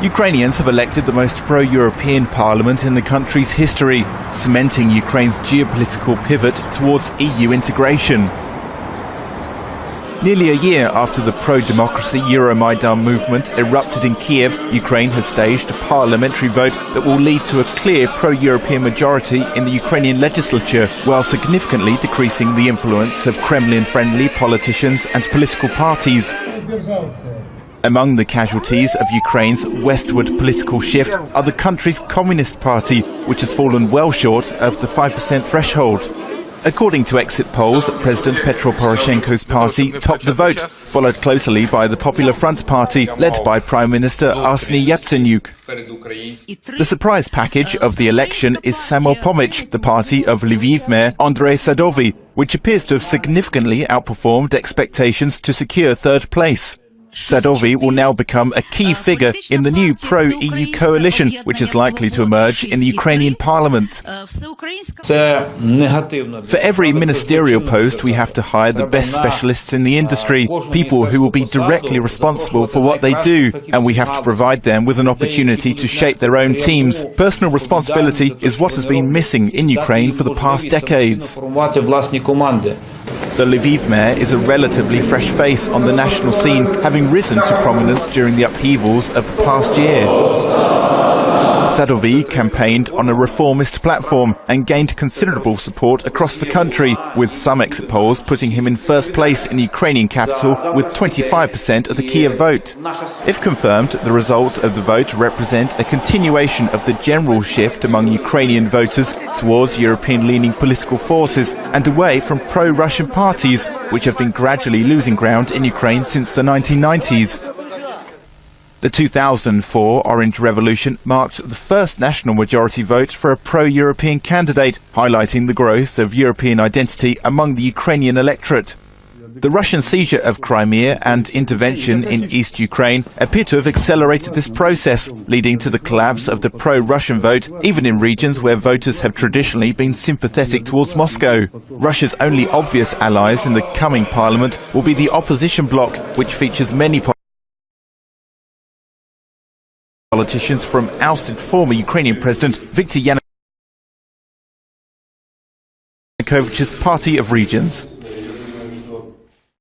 Ukrainians have elected the most pro-European parliament in the country's history, cementing Ukraine's geopolitical pivot towards EU integration. Nearly a year after the pro-democracy euromaidan movement erupted in Kiev, Ukraine has staged a parliamentary vote that will lead to a clear pro-European majority in the Ukrainian legislature, while significantly decreasing the influence of Kremlin-friendly politicians and political parties. Among the casualties of Ukraine's westward political shift are the country's Communist Party, which has fallen well short of the 5% threshold. According to exit polls, President Petro Poroshenko's party topped the vote, followed closely by the Popular Front Party, led by Prime Minister Arseniy Yatsenyuk. The surprise package of the election is Samopomich, the party of Lviv Mayor Sadovy, which appears to have significantly outperformed expectations to secure third place. Sadovy will now become a key figure in the new pro-EU coalition, which is likely to emerge in the Ukrainian parliament. For every ministerial post, we have to hire the best specialists in the industry, people who will be directly responsible for what they do, and we have to provide them with an opportunity to shape their own teams. Personal responsibility is what has been missing in Ukraine for the past decades. The Lviv mayor is a relatively fresh face on the national scene, having risen to prominence during the upheavals of the past year. Sadovy campaigned on a reformist platform and gained considerable support across the country, with some exit polls putting him in first place in the Ukrainian capital with 25% of the Kiev vote. If confirmed, the results of the vote represent a continuation of the general shift among Ukrainian voters towards European-leaning political forces and away from pro-Russian parties, which have been gradually losing ground in Ukraine since the 1990s. The 2004 Orange Revolution marked the first national majority vote for a pro-European candidate, highlighting the growth of European identity among the Ukrainian electorate. The Russian seizure of Crimea and intervention in East Ukraine appear to have accelerated this process, leading to the collapse of the pro-Russian vote, even in regions where voters have traditionally been sympathetic towards Moscow. Russia's only obvious allies in the coming parliament will be the opposition bloc, which features many politicians from ousted former Ukrainian President Viktor Yanukovych's Party of Regions.